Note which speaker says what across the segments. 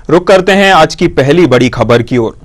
Speaker 1: रुक करते हैं आज की पहली बड़ी खबर की ओर।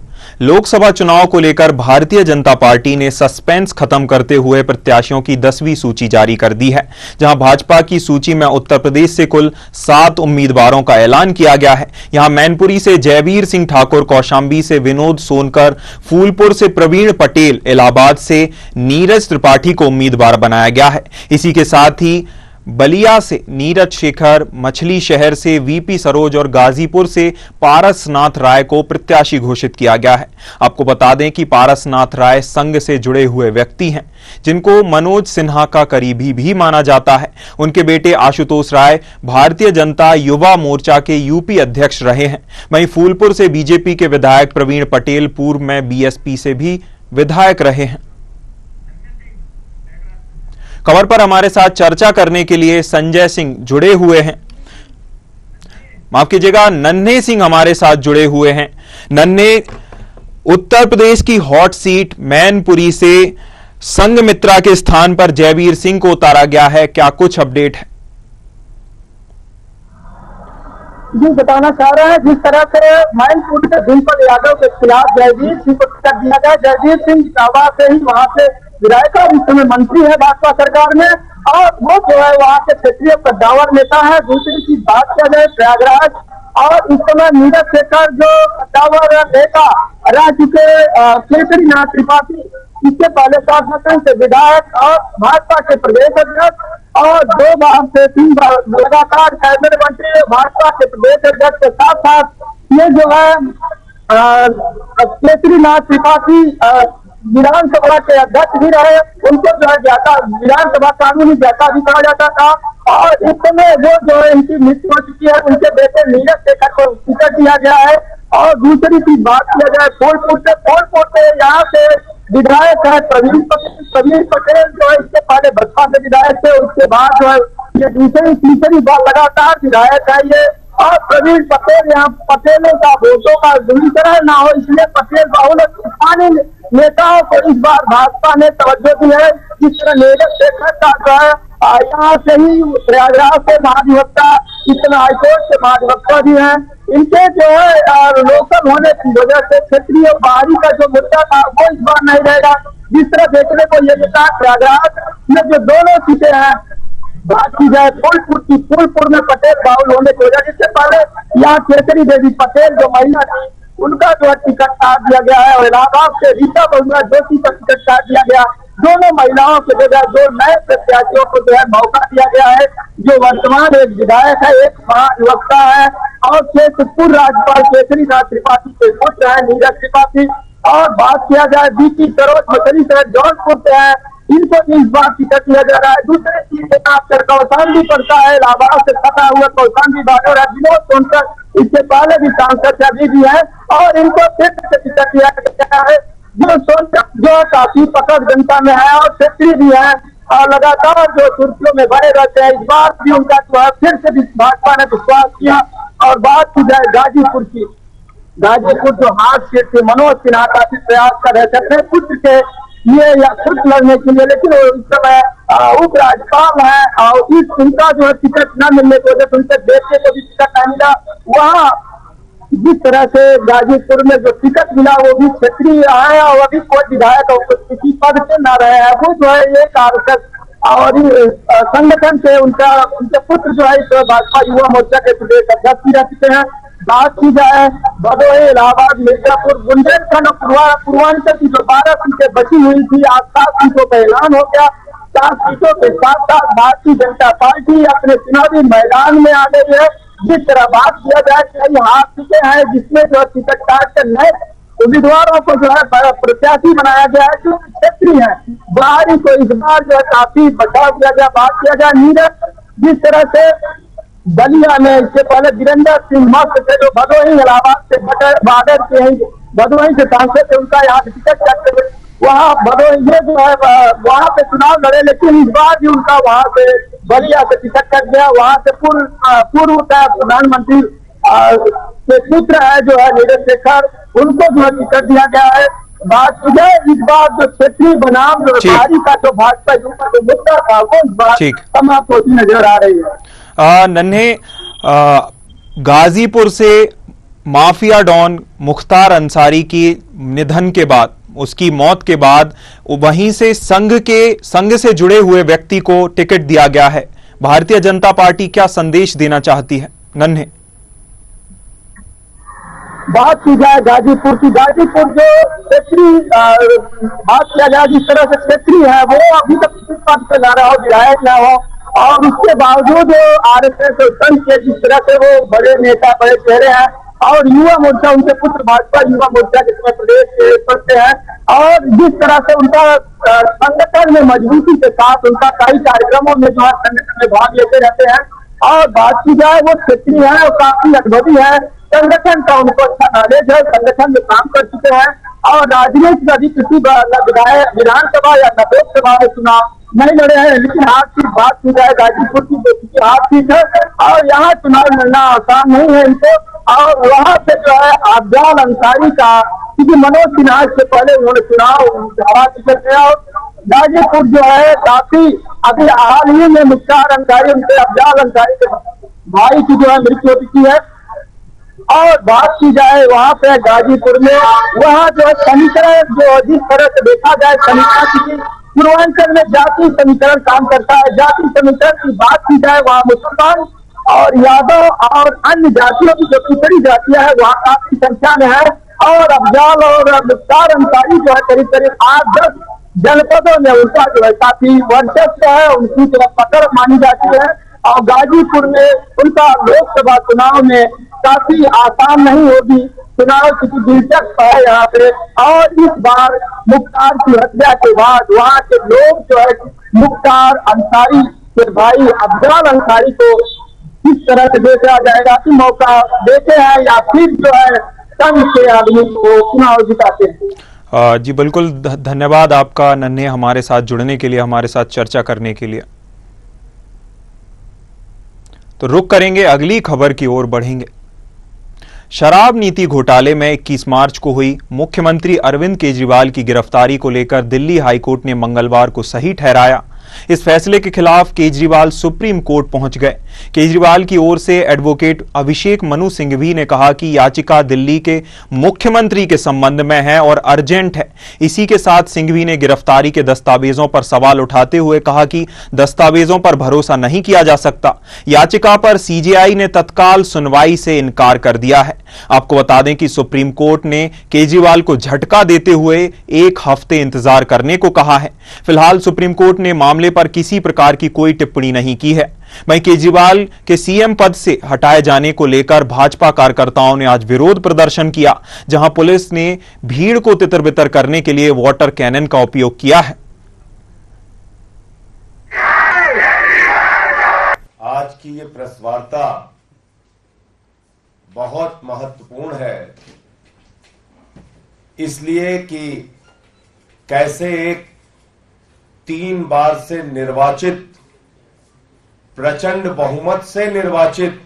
Speaker 1: लोकसभा चुनाव को लेकर भारतीय जनता पार्टी ने सस्पेंस खत्म करते हुए प्रत्याशियों की 10वीं सूची जारी कर दी है, जहां भाजपा की सूची में उत्तर प्रदेश से कुल 7 उम्मीदवारों का ऐलान किया गया है। यहां मैनपुरी से जयवीर सिंह ठाकुर, कौशाम्बी से विनोद सोनकर, फूलपुर से प्रवीण पटेल, इलाहाबाद से नीरज त्रिपाठी को उम्मीदवार बनाया गया है। इसी के साथ ही बलिया से नीरज शेखर, मछली शहर से वीपी सरोज और गाजीपुर से पारसनाथ राय को प्रत्याशी घोषित किया गया है। आपको बता दें कि पारसनाथ राय संघ से जुड़े हुए व्यक्ति हैं, जिनको मनोज सिन्हा का करीबी भी माना जाता है। उनके बेटे आशुतोष राय भारतीय जनता युवा मोर्चा के यूपी अध्यक्ष रहे हैं। वहीं फूलपुर से बीजेपी के विधायक प्रवीण पटेल पूर्व में बीएसपी से भी विधायक रहे हैं। खबर पर हमारे साथ चर्चा करने के लिए संजय सिंह जुड़े हुए हैं, माफ कीजिएगा नन्हे सिंह हमारे साथ जुड़े हुए हैं। नन्हे, उत्तर प्रदेश की हॉट सीट मैनपुरी से संघमित्रा के स्थान पर जयवीर सिंह को उतारा गया है, क्या कुछ अपडेट है?
Speaker 2: जी बताना चाह रहे हैं, जिस तरह से मैनपुरी से डिम्पल यादव के खिलाफ जयवीर सिंह को टिकट दिया गया। जयवीर सिंह इलाहाबाद से ही वहां से विधायक और इस समय मंत्री है भाजपा सरकार में, और वो जो है वहाँ के क्षेत्रीय कद्दावर नेता है। दूसरी चीज बात किया जाए प्रयागराज, और इस समय नीरज शेखर जो कद्दावर नेता रह चुके केसरी नाथ त्रिपाठी, इसके पहले शासक से विधायक और भाजपा के प्रदेश अध्यक्ष, और 2 बार से 3 बार लगातार कैबिनेट मंत्री भाजपा के प्रदेश अध्यक्ष के साथ साथ ये जो है केसरी नाथ त्रिपाठी विधानसभा के अध्यक्ष भी रहे। उनको जो है जाता विधानसभा कानूनी जाता भी कहा जाता था, और इस समय वो जो है इनकी मृत्यु हो चुकी है। उनके बेटे नीरज शेखर को टिकट दिया गया है। और दूसरी चीज बात किया जाए फूलपुर से यहाँ से विधायक है प्रवीण पटेल जो है इससे पहले बसपा के विधायक थे, उसके बाद जो है ये तीसरी बार लगातार विधायक है ये। और प्रवीण पटेल, यहाँ पटेलों का वोटों का ध्रुवीकरण ना हो, इसलिए पटेल बहुल स्थानीय नेताओं को इस बार भाजपा ने तवज्जो दी है। जिस तरह नीरज शेखर का जो है यहाँ से ही प्रयागराज से महाधिवक्ता, इतना हाईकोर्ट से महाधिवक्ता भी है। इनके जो है लोकल होने की वजह से क्षेत्रीय बाहरी का जो मुद्दा था वो इस बार नहीं रहेगा। जिस तरह देखने को ये मिलता है प्रयागराज में जो दोनों सीटें हैं, बात की जाए फूलपुर में पटेल बाहुल होने की वजह, जिससे पहले यहाँ केसरी देवी पटेल जो महिला थी उनका जो है टिकट काट दिया गया है, और इलाहाबाद से रीता बहुगुणा जोशी का टिकट काट दिया गया। दोनों महिलाओं के जगह 2 नए प्रत्याशियों को जो है मौका दिया गया है, जो वर्तमान एक विधायक है, एक महाधिवक्ता है, और पूर्व राज्यपाल केसरी नाथ त्रिपाठी के पुत्र है नीरज त्रिपाठी। और बात किया जाए बीपी सरोज, मछली शहर जौनपुर से है, इनको इस बार टिकट दिया जा रहा है। दूसरे चीज कौशाम्बी पड़ता है, इलाहाबाद से सटा हुआ कौशाम्बी बानर है, विनोद सोनकर इससे पहले भी सांसद अभी भी है, और इनको फिर से टिकट दिया गया है। जो काफी पकड़ जनता में है और क्षेत्रीय भी है, और लगातार जो सुर्खियों में बने रहते हैं। इस बार भी उनका जो है फिर से भाजपा ने विश्वास किया। और बात की जाए गाजीपुर की, गाजीपुर जो हाथ सीट थी, मनोज सिन्हा काफी प्रयास कर रहे थे अपने पुत्र के लिए या खुद लड़ने के लिए, लेकिन वो इस समय उपराज्यपाल है, और उनका जो है टिकट न मिलने की वजह से उनके बेटे को भी टिकट नहीं मिला। वहाँ जिस तरह से गाजीपुर में जो टिकट मिला वो भी क्षेत्रीय है, और अभी कोई विधायक किसी पद पे न रहे हैं। वो जो है ये कार्यकर्ता और संगठन से उनके पुत्र जो है भाजपा युवा मोर्चा के प्रदेश अध्यक्ष भी रह चुके हैं। बात की जाए भदोही, इलाहाबाद, मिर्जापुर, बुंदेलखंड और पूर्वांचल की जो 12 सीटें बची हुई थी, आज 7 सीटों का ऐलान हो गया। 4 सीटों के साथ साथ भारतीय जनता पार्टी अपने चुनावी मैदान में आ गई है। जिस तरह बात किया जाए कई हाथ सीटें हैं जिसमें जो टिकट काट कर नए उम्मीदवारों को जो है प्रत्याशी बनाया गया है, जो क्षेत्रीय है। बाहरी को इस बार जो है काफी बचाव किया गया। बात किया जाए नीरज, जिस तरह से बलिया में इससे पहले वीरेंद्र सिंह मस्त थे जो भदोही इलाहाबाद से बॉर्डर के भदोही से सांसद थे, उनका यहाँ टिकट काटते हुए वहाँ भदोही ये जो है वहाँ पे चुनाव लड़े, लेकिन इस बार भी उनका वहाँ से बलिया से टिकट कट गया। वहाँ से पूर्व प्रधानमंत्री के पुत्र है जो है नीरज शेखर, उनको जो है टिकट दिया गया है। बात की जाए इस बार जो क्षेत्रीय बनाम भारी का जो भाजपा युवा जो मुद्दा था वो इस बार समाप्त होती नजर आ रही है।
Speaker 1: नन्हे, गाजीपुर से माफिया डॉन मुख्तार अंसारी की निधन के बाद, उसकी मौत के बाद वहीं से संघ से जुड़े हुए व्यक्ति को टिकट दिया गया है। भारतीय जनता पार्टी क्या संदेश देना चाहती है? नन्हे
Speaker 2: बात की जाए गाजीपुर की, गाजीपुर जो क्षेत्रीय बात किया जाए, जिस तरह से क्षेत्रीय है वो अभी तक किसी पद पे ना रहा हो, विधायक ना हो, और उसके बावजूद आरएसएस और संघ के जिस तरह से वो बड़े नेता, बड़े चेहरे हैं, और युवा मोर्चा, उनके पुत्र भाजपा युवा मोर्चा जिसमें प्रदेश के सदस्य हैं, और जिस तरह से उनका संगठन में मजबूती के साथ उनका कई कार्यक्रमों में जो है संगठन में भाग लेते रहते हैं। और बात की जाए वो क्षेत्रीय है और काफी अनुभवी है, संगठन का उनको अच्छा नॉलेज है, संगठन में काम कर चुके हैं, और राजनीति में अभी किसी विधानसभा या लोकसभा में चुनाव नहीं लड़े हैं, लेकिन हार की बात की जाए गाजीपुर की हार सीट है, और यहाँ चुनाव लड़ना आसान नहीं है इनको। और वहाँ से जो है अफजाल अंसारी का, क्योंकि मनोज सिन्हा से पहले उन्होंने चुनाव हरा टिकट गया, और गाजीपुर जो है काफी अभी हाल ही में मुख्तार अंसारी, उनके अफजाल अंसारी के भाई की जो है मृत्यु हो चुकी है। और बात की जाए वहाँ पे गाजीपुर में, वहाँ जो है समीकरण जो जिस तरह से देखा जाए समीकरण, पूर्वांचल में जाति समीकरण काम करता है, जाति समीकरण की बात की जाए वहाँ मुसलमान और यादव और अन्य जातियों की जो पिछड़ी जातियां है वहाँ काफी संख्या में है, और अफजाल और मुख्तार अंसारी जो है करीब करीब 8-10 जनपदों में उनका जो है काफी वर्चस्व है, उनकी जो है पकड़ मानी जाती है, और गाजीपुर में उनका लोकसभा चुनाव में काफी आसान नहीं होगी चुनाव, क्योंकि दिलचस्प है यहाँ पे। और इस बार मुख्तार की हत्या के बाद वहाँ के लोग जो है मुख्तार अंसारी के भाई अफजाल अंसारी को किस तरह से देखा जाएगा कि मौका देते हैं या फिर जो है संघ के आदमी को चुनाव जिताते हैं।
Speaker 1: जी बिल्कुल, धन्यवाद आपका नन्हे, हमारे साथ जुड़ने के लिए, हमारे साथ चर्चा करने के लिए। तो रुक करेंगे, अगली खबर की ओर बढ़ेंगे। शराब नीति घोटाले में 21 मार्च को हुई मुख्यमंत्री अरविंद केजरीवाल की गिरफ्तारी को लेकर दिल्ली हाईकोर्ट ने मंगलवार को सही ठहराया। इस फैसले के खिलाफ केजरीवाल सुप्रीम कोर्ट पहुंच गए। केजरीवाल की ओर से एडवोकेट अभिषेक मनु सिंघवी ने कहा कि याचिका दिल्ली के मुख्यमंत्री के संबंध में है और अर्जेंट है। इसी के साथ सिंघवी ने गिरफ्तारी के दस्तावेजों पर सवाल उठाते हुए कहा कि दस्तावेजों पर भरोसा नहीं किया जा सकता। याचिका पर सीजेआई ने तत्काल सुनवाई से इनकार कर दिया है। आपको बता दें कि सुप्रीम कोर्ट ने केजरीवाल को झटका देते हुए 1 हफ्ते इंतजार करने को कहा है। फिलहाल सुप्रीम कोर्ट ने मामले पर किसी प्रकार की कोई टिप्पणी नहीं की है। वहीं केजरीवाल के सीएम पद से हटाए जाने को लेकर भाजपा कार्यकर्ताओं ने आज विरोध प्रदर्शन किया, जहां पुलिस ने भीड़ को तितर-बितर करने के लिए वाटर कैनन का उपयोग किया है।
Speaker 3: आज की ये प्रेस वार्ता बहुत महत्वपूर्ण है, इसलिए कि कैसे एक 3 बार से निर्वाचित, प्रचंड बहुमत से निर्वाचित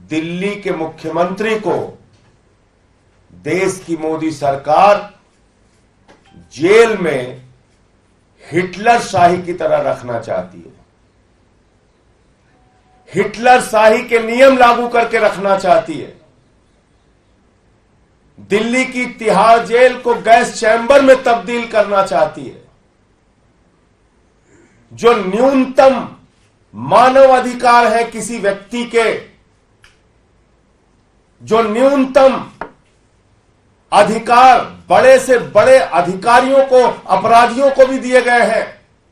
Speaker 3: दिल्ली के मुख्यमंत्री को देश की मोदी सरकार जेल में हिटलर शाही की तरह रखना चाहती है। हिटलर शाही के नियम लागू करके रखना चाहती है। दिल्ली की तिहाड़ जेल को गैस चैम्बर में तब्दील करना चाहती है। जो न्यूनतम मानव अधिकार है किसी व्यक्ति के, जो न्यूनतम अधिकार बड़े से बड़े अधिकारियों को, अपराधियों को भी दिए गए हैं,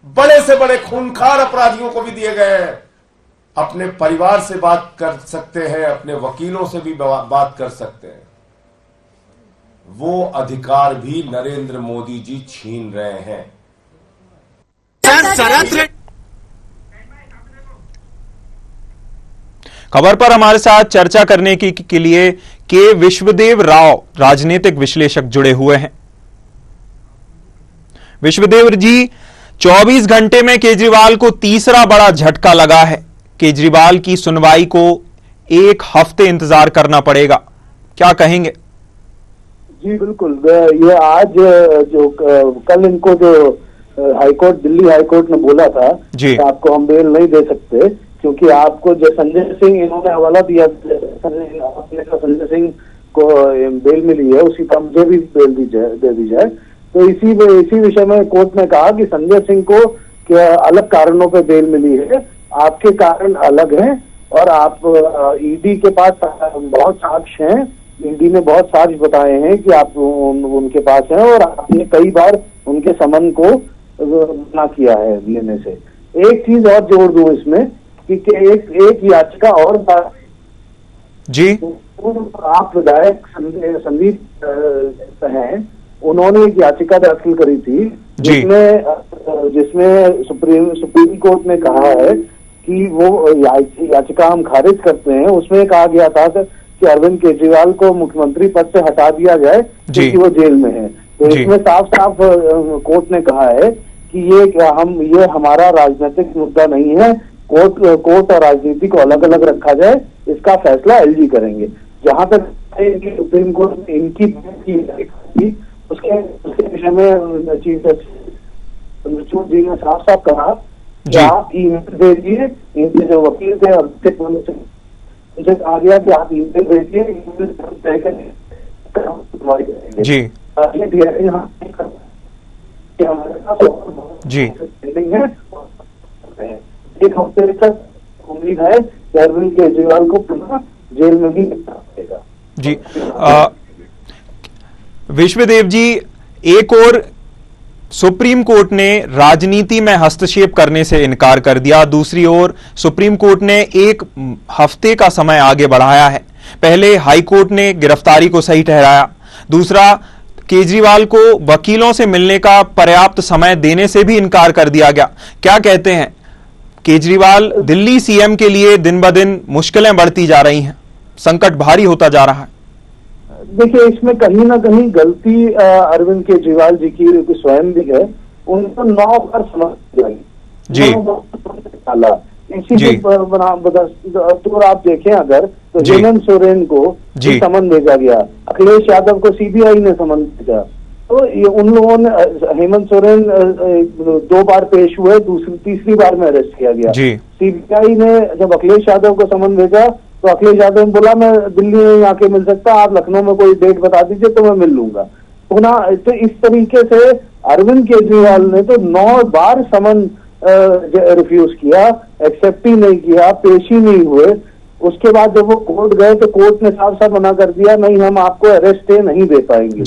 Speaker 3: बड़े से बड़े खूंखार अपराधियों को भी दिए गए हैं। अपने परिवार से बात कर सकते हैं, अपने वकीलों से भी बात कर सकते हैं। वो अधिकार भी नरेंद्र मोदी जी छीन रहे हैं।
Speaker 1: खबर पर हमारे साथ चर्चा करने के लिए के विश्वदेव राव, राजनीतिक विश्लेषक, जुड़े हुए हैं। विश्वदेव जी, 24 घंटे में केजरीवाल को तीसरा बड़ा झटका लगा है। केजरीवाल की सुनवाई को 1 हफ्ते इंतजार करना पड़ेगा, क्या कहेंगे?
Speaker 4: जी बिल्कुल, ये आज जो कल इनको जो हाईकोर्ट, दिल्ली हाईकोर्ट ने बोला था कि आपको हम बेल नहीं दे सकते, क्योंकि आपको जो संजय सिंह इन्होंने हवाला दिया, संजय सिंह को बेल मिली है, उसी पर मुझे भी बेल दे दी जाए। तो इसी विषय में कोर्ट ने कहा कि संजय सिंह को क्या अलग कारणों पे बेल मिली है, आपके कारण अलग हैं और आप ईडी के पास बहुत साक्ष्य हैं, ईडी ने बहुत साक्ष्य बताए हैं कि आप उनके पास हैं और आपने कई बार उनके समन को मना किया है लेने से। एक चीज और जोड़ दूं इसमें कि एक याचिका और
Speaker 1: जी,
Speaker 4: आप विधायक संदीप हैं, उन्होंने एक याचिका दाखिल करी थी जिसमें सुप्रीम कोर्ट ने कहा है कि वो याचिका हम खारिज करते हैं। उसमें कहा गया था कि अरविंद केजरीवाल को मुख्यमंत्री पद से हटा दिया जाए क्योंकि वो जेल में है। तो इसमें साफ साफ कोर्ट ने कहा है कि ये हमारा राजनीतिक मुद्दा नहीं है, कोर्ट और राजनीति को अलग अलग रखा जाए, इसका फैसला एलजी करेंगे। जहां तक सुप्रीम कोर्ट इनकी उसके विषय में चीफ जस्टिस जी ने साफ साफ कहा कि आप ईमेल भेजिए, इनके जो वकील थे उनसे कहा गया कि आप ईमेल भेजिए,
Speaker 1: जी जी
Speaker 4: है। एक हफ्ते तक उम्मीद है कि अरविंद केजरीवाल को पुनः जेल में भी मिलेगा।
Speaker 1: जी विश्वदेव जी, एक और सुप्रीम कोर्ट ने राजनीति में हस्तक्षेप करने से इनकार कर दिया, दूसरी ओर सुप्रीम कोर्ट ने एक हफ्ते का समय आगे बढ़ाया है। पहले हाई कोर्ट ने गिरफ्तारी को सही ठहराया, दूसरा केजरीवाल को वकीलों से मिलने का पर्याप्त समय देने से भी इनकार कर दिया गया। क्या कहते हैं, केजरीवाल दिल्ली सीएम के लिए दिन ब दिन मुश्किलें बढ़ती जा रही हैं, संकट भारी होता जा रहा है।
Speaker 4: देखिए, इसमें कहीं ना कहीं गलती अरविंद केजरीवाल जी की स्वयं भी है। उनको 9 बार समझ
Speaker 1: जी
Speaker 4: इसी तो आप देखें अगर तो हेमंत सोरेन को समन भेजा गया, अखिलेश यादव को सीबीआई ने समन भेजा। तो उन लोगों ने हेमंत सोरेन 2 बार पेश हुए, तीसरी बार में अरेस्ट किया गया। सीबीआई ने जब अखिलेश यादव को समन भेजा तो अखिलेश यादव ने बोला मैं दिल्ली में आके मिल सकता, आप लखनऊ में कोई डेट बता दीजिए तो मैं मिल लूंगा। तो इस तरीके से अरविंद केजरीवाल ने तो 9 बार समन रिफ्यूज किया, एक्सेप्ट ही नहीं किया, पेश ही नहीं हुए। उसके बाद जब वो कोर्ट गए तो कोर्ट ने साफ साफ मना कर दिया, नहीं हम आपको अरेस्ट नहीं दे पाएंगे।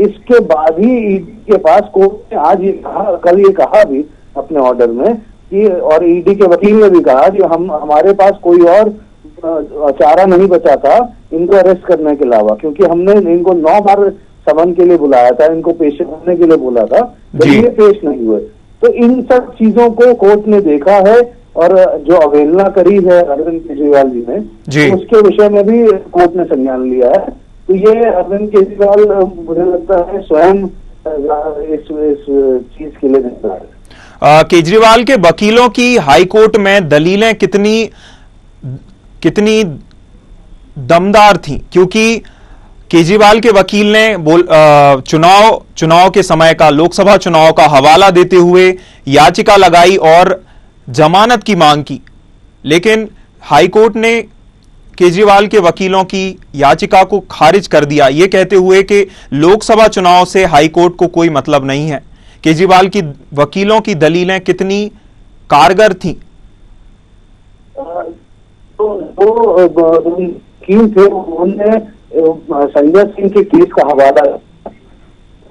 Speaker 4: इसके बाद ही ईडी के पास कोर्ट ने आज ये कहा, कल ये कहा भी अपने ऑर्डर में कि, और ईडी के वकील ने भी कहा कि हमारे पास कोई और चारा नहीं बचा था इनको अरेस्ट करने के अलावा, क्योंकि हमने इनको 9 बार समन के लिए बुलाया था, इनको पेश होने के लिए बोला था, ये पेश नहीं हुए। तो इन सब चीजों को कोर्ट ने देखा है और जो अवहेलना करी है अरविंद केजरीवाल जी ने, तो उसके विषय में भी कोर्ट ने संज्ञान लिया है। तो ये अरविंद केजरीवाल मुझे लगता है स्वयं इस चीज के लिए जिम्मेदार है।
Speaker 1: केजरीवाल के वकीलों की हाईकोर्ट में दलीलें कितनी दमदार थी, क्योंकि केजरीवाल के वकील ने चुनाव के समय का, लोकसभा चुनाव का हवाला देते हुए याचिका लगाई और जमानत की मांग की, लेकिन हाईकोर्ट ने केजरीवाल के वकीलों की याचिका को खारिज कर दिया, ये कहते हुए कि लोकसभा चुनाव से हाईकोर्ट को कोई मतलब नहीं है। केजरीवाल की वकीलों की दलीलें कितनी कारगर थीं?
Speaker 4: वकील थे, उन्होंने संजय सिंह के केस का हवाला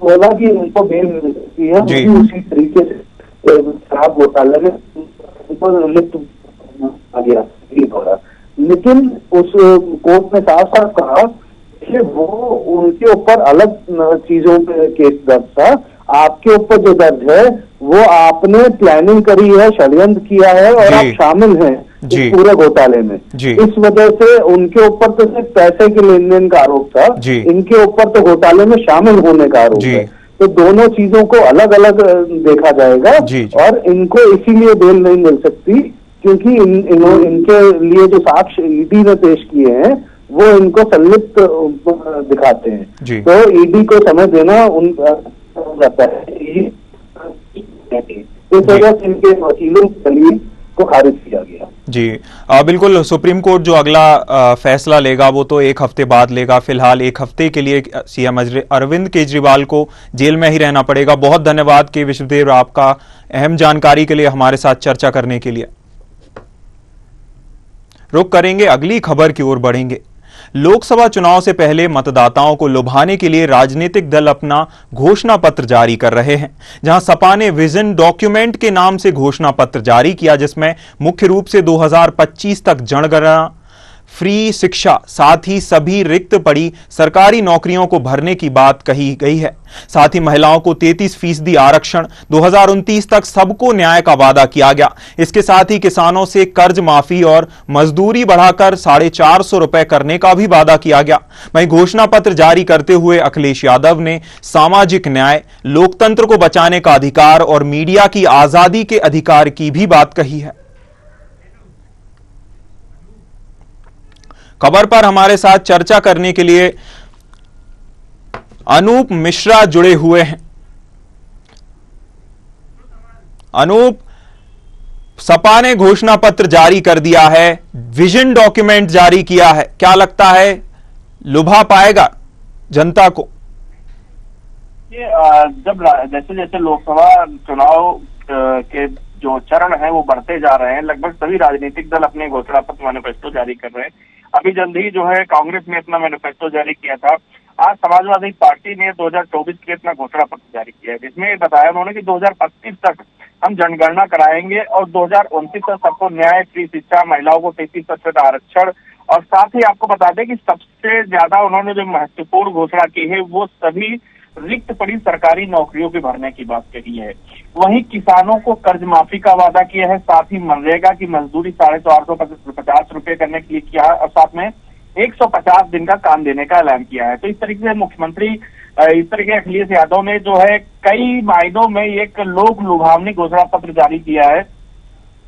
Speaker 4: बोला कि उनको बेल मिल सकती है, उसी तरीके से शराब घोटाले में उनको लिप्त आ गया। लेकिन उस कोर्ट ने साफ साफ कहा कि वो उनके ऊपर अलग चीजों पे केस दर्ज था, आपके ऊपर जो दर्ज है वो आपने प्लानिंग करी है, षड्यंत्र किया है और आप शामिल हैं इस पूरे घोटाले में। इस वजह से उनके ऊपर तो सिर्फ पैसे के लेन देन का आरोप था, इनके ऊपर तो घोटाले में शामिल होने का आरोप है। तो दोनों चीजों को अलग अलग देखा जाएगा और इनको इसीलिए बेल नहीं मिल सकती क्योंकि इनके लिए जो साक्ष्य ईडी ने पेश किए हैं वो इनको संलिप्त दिखाते हैं। तो ईडी को समय देना जाता है, इस वजह से इनके वकीलों की दलील को खारिज किया गया।
Speaker 1: जी बिल्कुल। सुप्रीम कोर्ट जो अगला फैसला लेगा वो तो एक हफ्ते बाद लेगा। फिलहाल एक हफ्ते के लिए सीएम अरविंद केजरीवाल को जेल में ही रहना पड़ेगा। बहुत धन्यवाद के विश्वदेव आपका अहम जानकारी के लिए हमारे साथ चर्चा करने के लिए। रुक करेंगे, अगली खबर की ओर बढ़ेंगे। लोकसभा चुनाव से पहले मतदाताओं को लुभाने के लिए राजनीतिक दल अपना घोषणा पत्र जारी कर रहे हैं। जहां सपा ने विजन डॉक्यूमेंट के नाम से घोषणा पत्र जारी किया, जिसमें मुख्य रूप से 2025 तक जनगणना, फ्री शिक्षा, साथ ही सभी रिक्त पड़ी सरकारी नौकरियों को भरने की बात कही गई है। साथ ही महिलाओं को 33% आरक्षण, 2029 तक सबको न्याय का वादा किया गया। इसके साथ ही किसानों से कर्ज माफी और मजदूरी बढ़ाकर 450 रुपए करने का भी वादा किया गया। वहीं घोषणा पत्र जारी करते हुए अखिलेश यादव ने सामाजिक न्याय, लोकतंत्र को बचाने का अधिकार और मीडिया की आजादी के अधिकार की भी बात कही है। खबर पर हमारे साथ चर्चा करने के लिए अनूप मिश्रा जुड़े हुए हैं। अनूप, सपा ने घोषणा पत्र जारी कर दिया है, विजन डॉक्यूमेंट जारी किया है, क्या लगता है लुभा पाएगा जनता को?
Speaker 5: जब जैसे जैसे लोकसभा चुनाव के जो चरण है वो बढ़ते जा रहे हैं, लगभग सभी राजनीतिक दल अपने घोषणा पत्र मैनिफेस्टो जारी कर रहे हैं। अभी जल्द ही जो है कांग्रेस ने अपना मैनिफेस्टो जारी किया था। आज समाजवादी पार्टी ने 2024 के अपना घोषणा पत्र जारी किया है, जिसमें बताया उन्होंने कि 2025 तक हम जनगणना कराएंगे और 2029 तक सबको न्याय, फ्री शिक्षा, महिलाओं को 33% आरक्षण, और साथ ही आपको बता दें कि सबसे ज्यादा उन्होंने जो महत्वपूर्ण घोषणा की है वो सभी रिक्त पड़ी सरकारी नौकरियों के भरने की बात कही है। वहीं किसानों को कर्ज माफी का वादा किया है, साथ ही मनरेगा की मजदूरी 450 रुपए करने के लिए किया है, और साथ में 150 दिन का काम देने का ऐलान किया है। तो इस तरीके से मुख्यमंत्री इस तरीके अखिलेश यादव ने जो है कई मायनों में एक लोक लुभावनी घोषणा पत्र जारी किया है।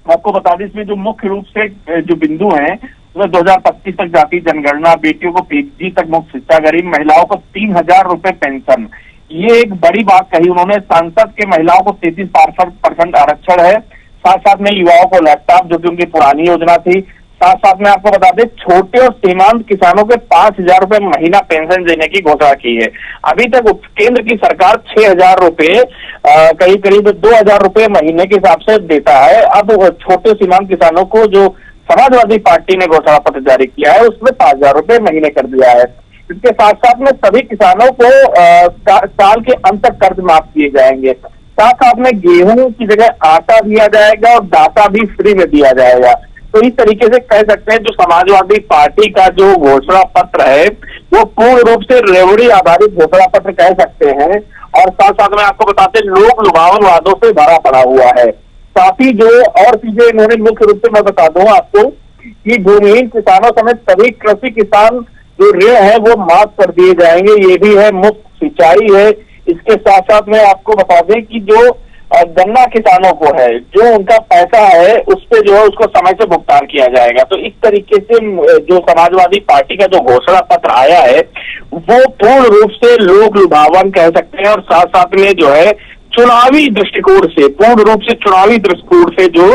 Speaker 5: आपको बता दें इसमें जो मुख्य रूप से जो बिंदु हैं उसमें 2025 तक जाति जनगणना, बेटियों को पीजी तक मुफ्त शिक्षा, गरीब महिलाओं को 3000 रुपए पेंशन, ये एक बड़ी बात कही उन्होंने। सांसद के महिलाओं को 33% आरक्षण है, साथ साथ में युवाओं को लैपटॉप जो कि उनकी पुरानी योजना थी, साथ साथ में आपको बता दें छोटे और सीमांत किसानों के 5000 रुपए महीना पेंशन देने की घोषणा की है। अभी तक केंद्र की सरकार 6000 रुपए करीब करीब 2000 रुपए महीने के हिसाब से देता है। अब छोटे सीमांत किसानों को जो समाजवादी पार्टी ने घोषणा पत्र जारी किया है उसमें 5000 रुपए महीने कर दिया है। इसके साथ साथ में सभी किसानों को साल के अंत तक कर्ज माफ किए जाएंगे। साथ साथ में गेहूं की जगह आटा दिया जाएगा और दाता भी फ्री में दिया जाएगा। तो इस तरीके से कह सकते हैं जो समाजवादी पार्टी का जो घोषणा पत्र है वो पूर्ण रूप से रेवड़ी आधारित घोषणा पत्र कह सकते हैं, और साथ साथ में आपको बताते लोक लुभावन वादों से भरा पड़ा हुआ है। साथ ही जो और चीजें इन्होंने मुख्य रूप से मैं बता दूं आपको कि भूमिहीन किसानों समेत सभी कृषि किसान जो ऋण है वो माफ कर दिए जाएंगे, ये भी है, मुफ्त सिंचाई है। इसके साथ साथ में आपको बता दें कि जो गन्ना किसानों को है जो उनका पैसा है उस पे जो है उसको समय से भुगतान किया जाएगा। तो इस तरीके से जो समाजवादी पार्टी का जो घोषणा पत्र आया है वो पूर्ण रूप से लोक लुभावन कह सकते हैं, और साथ साथ में जो है चुनावी दृष्टिकोण से, पूर्ण रूप से चुनावी दृष्टिकोण से जो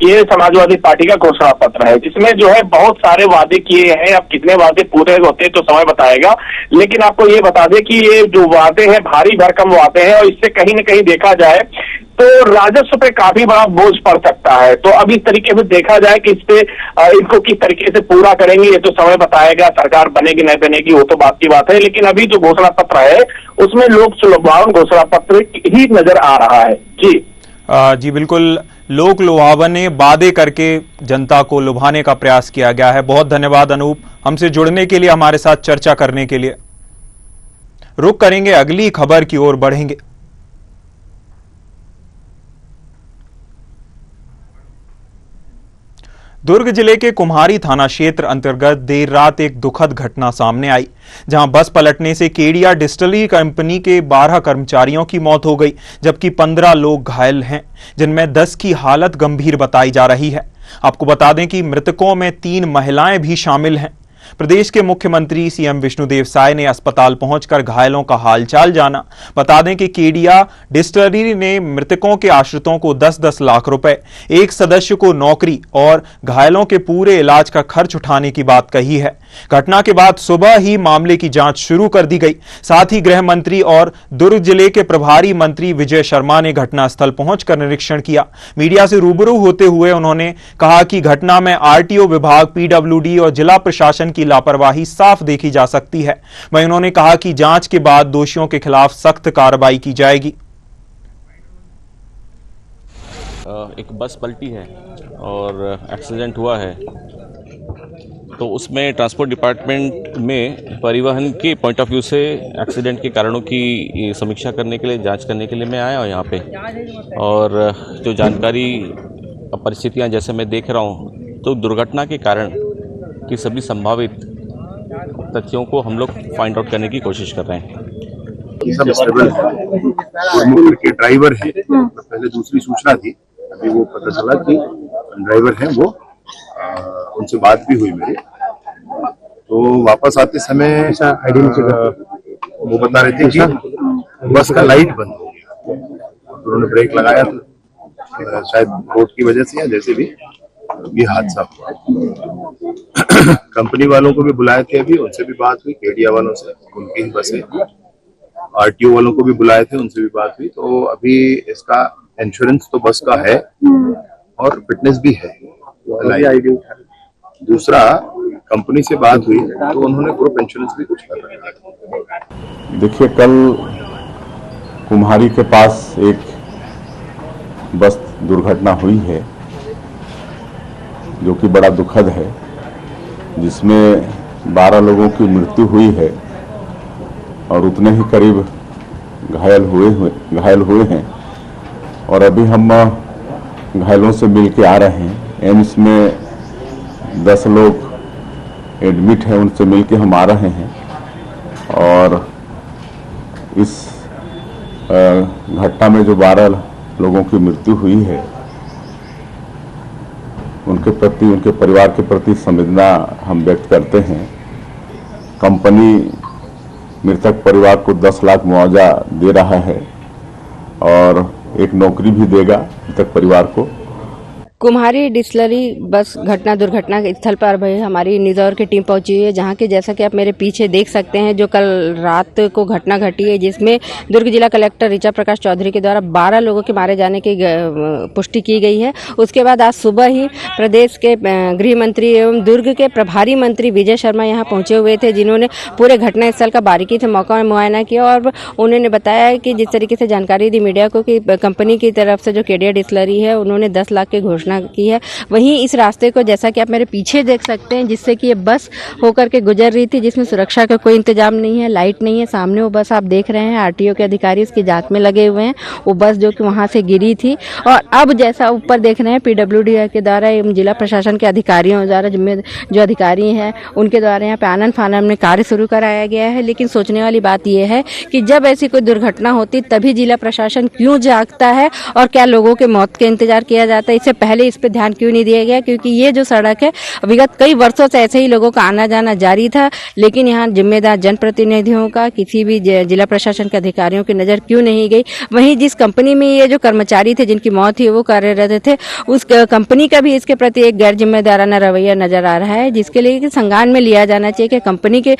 Speaker 5: ये समाजवादी पार्टी का घोषणा पत्र है, जिसमें जो है बहुत सारे वादे किए हैं। अब कितने वादे पूरे होते हैं तो समय बताएगा, लेकिन आपको ये बता दें कि ये जो वादे हैं भारी भरकम वादे हैं, और इससे कहीं न कहीं देखा जाए तो राजस्व पे काफी बड़ा बोझ पड़ सकता है। तो अब इस तरीके से देखा जाए कि इस पे इनको किस तरीके से पूरा करेंगे ये तो समय बताएगा, सरकार बनेगी नहीं बनेगी वो तो बात की बात है। लेकिन अभी जो घोषणा पत्र है उसमें लोक लुभावन घोषणा पत्र ही नजर आ रहा है। जी
Speaker 1: बिल्कुल, लोक लुभावन वादे करके जनता को लुभाने का प्रयास किया गया है। बहुत धन्यवाद अनूप, हमसे जुड़ने के लिए, हमारे साथ चर्चा करने के लिए। रुक करेंगे, अगली खबर की ओर बढ़ेंगे। दुर्ग जिले के कुम्हारी थाना क्षेत्र अंतर्गत देर रात एक दुखद घटना सामने आई, जहां बस पलटने से केडिया डिस्टिलरी कंपनी के 12 कर्मचारियों की मौत हो गई, जबकि 15 लोग घायल हैं, जिनमें 10 की हालत गंभीर बताई जा रही है। आपको बता दें कि मृतकों में 3 महिलाएं भी शामिल हैं। प्रदेश के मुख्यमंत्री सीएम विष्णुदेव साय ने अस्पताल पहुंचकर घायलों का हालचाल जाना। बता दें कि केडिया डिस्टिलरी ने मृतकों के आश्रितों को 10-10 लाख रुपए, एक सदस्य को नौकरी और घायलों के पूरे इलाज का खर्च उठाने की बात कही है। घटना के बाद सुबह ही मामले की जांच शुरू कर दी गई। साथ ही गृह मंत्री और दुर्ग जिले के प्रभारी मंत्री विजय शर्मा ने घटनास्थल पहुंचकर निरीक्षण किया। मीडिया से रूबरू होते हुए उन्होंने कहा कि घटना में आरटीओ विभाग, पीडब्ल्यूडी और जिला प्रशासन की लापरवाही साफ देखी जा सकती है। वहीं उन्होंने कहा कि जांच के बाद दोषियों के खिलाफ सख्त कार्रवाई की जाएगी।
Speaker 6: एक बस पलटी है और एक्सीडेंट हुआ है, तो उसमें ट्रांसपोर्ट डिपार्टमेंट में परिवहन के पॉइंट ऑफ व्यू से एक्सीडेंट के कारणों की समीक्षा करने के लिए, जांच करने के लिए मैं आया हूँ यहाँ पे। और जो जानकारी परिस्थितियाँ जैसे मैं देख रहा हूँ, तो दुर्घटना के कारण की सभी संभावित तथ्यों को हम लोग फाइंड आउट करने की कोशिश कर रहे हैं।
Speaker 7: सब स्टेबल है और मुख्य के ड्राइवर है। पहले दूसरी सूचना थी, अभी वो पता चला कि ड्राइवर है वो, उनसे बात भी हुई मेरी। तो वापस आते समय वो बता रहे थे कि बस का लाइट बंद हो गया, उन्होंने ब्रेक लगाया तो शायद रोड की वजह से या जैसे भी ये हादसा हुआ। कंपनी वालों को भी बुलाए थे, अभी उनसे भी बात हुई, केडिया वालों से, उनकी ही बसें। आरटीओ वालों को भी बुलाए थे, उनसे भी बात हुई। तो अभी इसका इंश्योरेंस तो बस का है और फिटनेस भी है। दूसरा कंपनी से बात हुई तो उन्होंने ग्रुप इंश्योरेंस भी कुछ कर रखा है।
Speaker 8: देखिए, कल कुम्हारी के पास एक बस दुर्घटना हुई है जो कि बड़ा दुखद है, जिसमें 12 लोगों की मृत्यु हुई है और उतने ही करीब घायल हुए हैं। और अभी हम घायलों से मिल के आ रहे हैं। एम्स में 10 लोग एडमिट हैं, उनसे मिल के हम आ रहे हैं। और इस घटना में जो 12 लोगों की मृत्यु हुई है, उनके प्रति, उनके परिवार के प्रति संवेदना हम व्यक्त करते हैं। कंपनी मृतक परिवार को 10 लाख मुआवजा दे रहा है और एक नौकरी भी देगा मृतक परिवार को।
Speaker 9: कुम्हारी डिस्टिलरी बस दुर्घटना के स्थल पर भाई हमारी निजौर की टीम पहुंची है, जहां की जैसा कि आप मेरे पीछे देख सकते हैं, जो कल रात को घटना घटी है, जिसमें दुर्ग जिला कलेक्टर ऋचा प्रकाश चौधरी के द्वारा 12 लोगों के मारे जाने की पुष्टि की गई है। उसके बाद आज सुबह ही प्रदेश के गृह मंत्री एवं दुर्ग के प्रभारी मंत्री विजय शर्मा यहां पहुंचे हुए थे, जिन्होंने पूरे घटनास्थल का बारीकी से मौका में मुआयना किया। और उन्होंने बताया कि जिस तरीके से जानकारी दी मीडिया को कि कंपनी की तरफ से जो केडिया डिस्टिलरी है, उन्होंने 10 लाख की घोषणा की है। वहीं इस रास्ते को जैसा कि आप मेरे पीछे देख सकते हैं, जिससे कि ये बस होकर के गुजर रही थी, जिसमें सुरक्षा का कोई इंतजाम नहीं है, लाइट नहीं है। सामने वो बस आप देख रहे हैं, आरटीओ के अधिकारी उसकी जांच में लगे हुए हैं। वो बस जो कि वहां से गिरी थी। और अब जैसा ऊपर देख रहे हैं, पीडब्ल्यूडी के द्वारा एवं जिला प्रशासन के अधिकारियों द्वारा, जो अधिकारी हैं उनके द्वारा यहाँ पे आनन फानन में कार्य शुरू कराया गया है। लेकिन सोचने वाली बात यह है कि जब ऐसी कोई दुर्घटना होती तभी जिला प्रशासन क्यों जागता है और क्या लोगों के मौत के इंतजार किया जाता है? इससे पहले इस पे ध्यान क्यों नहीं दिया गया? क्योंकि ये जो सड़क है, विगत कई वर्षों से ऐसे ही लोगों का आना जाना जारी था, लेकिन यहाँ जिम्मेदार जनप्रतिनिधियों का, किसी भी जिला प्रशासन के अधिकारियों की नजर क्यों नहीं गई? वहीं जिस कंपनी में ये जो कर्मचारी थे जिनकी मौत हुई वो कार्यरत थे, उस कंपनी का भी इसके प्रति एक गैर जिम्मेदाराना रवैया नजर आ रहा है, जिसके लिए संज्ञान में लिया जाना चाहिए कि कंपनी के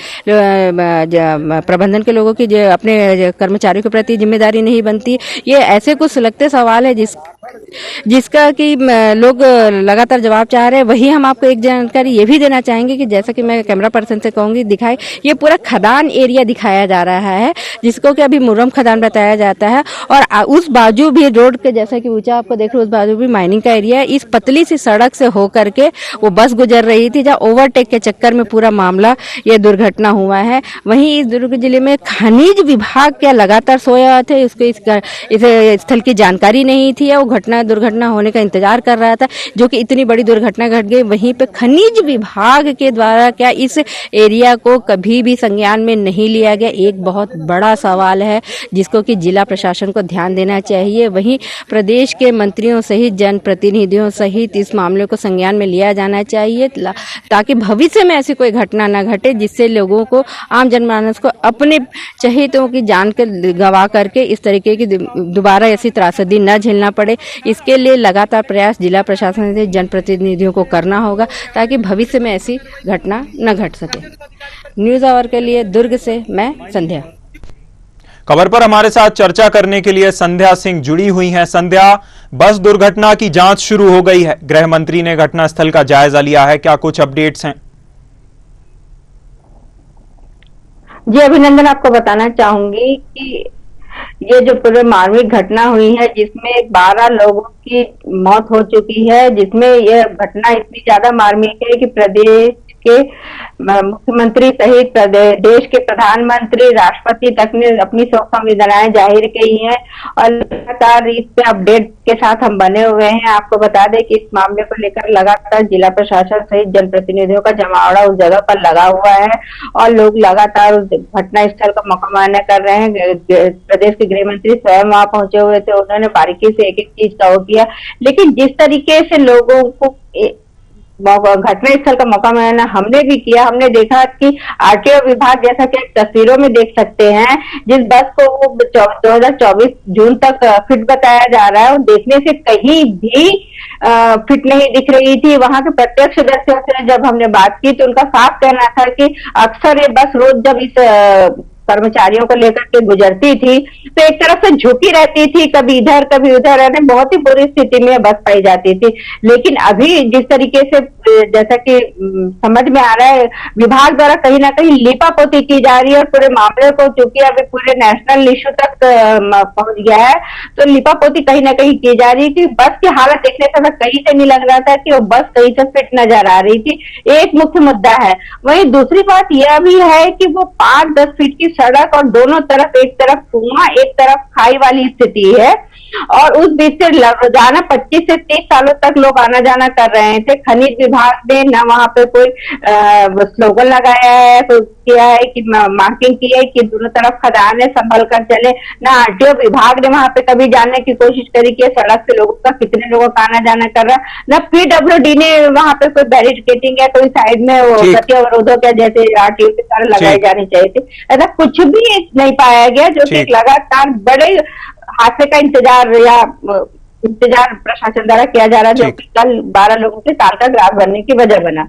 Speaker 9: प्रबंधन के लोगों की अपने कर्मचारियों के प्रति जिम्मेदारी नहीं बनती। ये ऐसे कुछ सुलगते सवाल है जिसका कि लोग लगातार जवाब चाह रहे हैं। वही हम आपको एक जानकारी ये भी देना चाहेंगे कि जैसा कि मैं कैमरा पर्सन से कहूंगी, दिखाई ये पूरा खदान एरिया दिखाया जा रहा है, जिसको कि अभी मुर्रम खदान बताया जाता है। और उस बाजू भी रोड के, जैसा कि ऊंचा आपको देख रहे हो, उस बाजू भी माइनिंग का एरिया है। इस पतली सी सड़क से होकर के वो बस गुजर रही थी, जहाँ ओवरटेक के चक्कर में पूरा मामला, ये दुर्घटना हुआ है। वहीं इस दुर्ग जिले में खनिज विभाग क्या लगातार सोया थे, उसको इस स्थल की जानकारी नहीं थी। वो घटना दुर्घटना होने का इंतजार कर रहा था, जो कि इतनी बड़ी दुर्घटना घट गई। वहीं पे खनिज विभाग के द्वारा क्या इस एरिया को कभी भी संज्ञान में नहीं लिया गया, एक बहुत बड़ा सवाल है जिसको कि जिला प्रशासन को ध्यान देना चाहिए। वहीं प्रदेश के मंत्रियों सहित जनप्रतिनिधियों सहित इस मामले को संज्ञान में लिया जाना चाहिए, ताकि भविष्य में ऐसी कोई घटना न घटे जिससे लोगों को, आम जनमानस को अपने चहेतों की जान कर गवा करके इस तरीके की दोबारा ऐसी त्रासदी न झेलना पड़े। इसके लिए लगातार प्रयास जिला प्रशासन से जनप्रतिनिधियों को करना होगा ताकि भविष्य में ऐसी घटना न घट सके। न्यूज़ आवर के लिए दुर्ग से मैं संध्या।
Speaker 1: खबर पर हमारे साथ चर्चा करने के लिए संध्या सिंह जुड़ी हुई हैं। संध्या, बस दुर्घटना की जांच शुरू हो गई है, गृह मंत्री ने घटनास्थल का जायजा लिया है, क्या कुछ अपडेट्स हैं?
Speaker 9: जी अभिनंदन, आपको बताना चाहूंगी कि ये जो पूरे मार्मिक घटना हुई है जिसमें 12 लोगों की मौत हो चुकी है, जिसमें यह घटना इतनी ज्यादा मार्मिक है कि प्रदेश के मुख्यमंत्री सहित देश के प्रधानमंत्री, राष्ट्रपति तक ने अपनी शोक संवेदनाएं जाहिर की हैं और लगातार इस पे अपडेट के साथ हम बने हुए हैं। आपको बता दें कि इस मामले को लेकर लगातार जिला प्रशासन सहित जनप्रतिनिधियों का जमावड़ा उस जगह पर लगा हुआ है और लोग लगातार उस घटना स्थल का मुआयना कर रहे हैं। प्रदेश के गृह मंत्री स्वयं वहां पहुंचे हुए थे, उन्होंने बारीकी से एक एक चीज का वो किया, लेकिन जिस तरीके से लोगों को घटना स्थल का मुआयना हमने भी किया, हमने देखा कि आरटीओ विभाग, जैसा कि तस्वीरों में देख सकते हैं, जिस बस को वो 2024 जून तक फिट बताया जा रहा है, वो देखने से कहीं भी फिट नहीं दिख रही थी। वहां के प्रत्यक्षदर्शियों से जब हमने बात की तो उनका साफ कहना था कि अक्सर ये बस रोज जब इस कर्मचारियों को लेकर के गुजरती थी तो एक तरफ से झुकी रहती थी, कभी इधर कभी उधर, रहने बहुत ही बुरी स्थिति में बस पाई जाती थी। लेकिन अभी जिस तरीके से, जैसा कि समझ में आ रहा है, विभाग द्वारा कहीं ना कहीं लीपापोती की जा रही है और पूरे मामले को, चूंकि अभी पूरे नेशनल इश्यू तक पहुंच गया है, तो लीपापोती कहीं ना कहीं की जा रही है कि बस की हालत देखने से कहीं से नहीं लग रहा था कि वो बस कहीं से फिट नजर आ रही थी। एक मुख्य मुद्दा है। वहीं दूसरी बात यह भी है कि वो 5-10 फीट की सड़क और दोनों तरफ, एक तरफ कुआं एक तरफ खाई वाली स्थिति है और उस बीच से रोजाना 25 से 30 सालों तक लोग आना जाना कर रहे थे। खनिज विभाग ने न वहां पे कोई स्लोगन लगाया है, तो किया है कि मार्किंग की है कि दोनों तरफ खदान है, संभल कर चले। न आरटीओ विभाग ने वहां पे कभी जानने की कोशिश करी कि सड़क से लोगों का, कितने लोगों का आना जाना कर रहा, न पीडब्ल्यूडी ने वहां पे कोई बैरिकेडिंग या कोई साइड में वो गति अवरोधों के जैसे आरटीओ के कारण लगाई जानी चाहिए थी, ऐसा कुछ भी नहीं पाया गया, जो कि लगातार बड़े हादसे का इंतजार प्रशासन द्वारा किया जा रहा है, जो कि कल 12 लोगों के काल का ग्राफ बनने की वजह बना।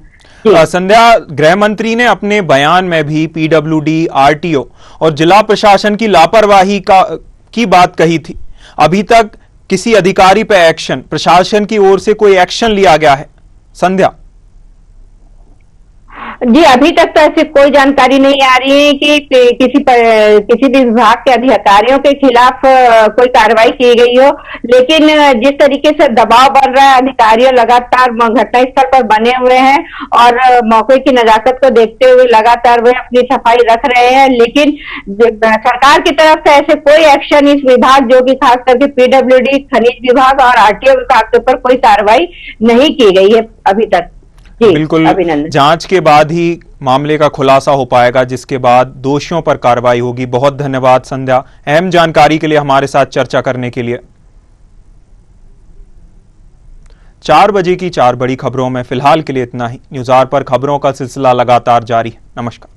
Speaker 1: संध्या, गृह मंत्री ने अपने बयान में भी पीडब्ल्यूडी, आरटीओ और जिला प्रशासन की लापरवाही की बात कही थी। अभी तक किसी अधिकारी पे एक्शन, प्रशासन की ओर से कोई एक्शन लिया गया है? संध्या
Speaker 9: जी, अभी तक तो ऐसी कोई जानकारी नहीं आ रही है कि किसी भी विभाग के अधिकारियों के खिलाफ कोई कार्रवाई की गई हो, लेकिन जिस तरीके से दबाव बढ़ रहा है, अधिकारियों लगातार घटनास्थल पर बने हुए हैं और मौके की नजाकत को देखते हुए लगातार वे अपनी सफाई रख रहे हैं, लेकिन सरकार की तरफ से ऐसे कोई एक्शन इस विभाग, जो कि खास करके पीडब्ल्यूडी, खनिज विभाग और आरटीओ विभाग के ऊपर कोई कार्रवाई नहीं की गई है अभी तक।
Speaker 1: बिल्कुल, जांच के बाद ही मामले का खुलासा हो पाएगा, जिसके बाद दोषियों पर कार्रवाई होगी। बहुत धन्यवाद संध्या, अहम जानकारी के लिए हमारे साथ चर्चा करने के लिए। 4 बजे की 4 बड़ी खबरों में फिलहाल के लिए इतना ही। न्यूज़ आवर पर खबरों का सिलसिला लगातार जारी है। नमस्कार।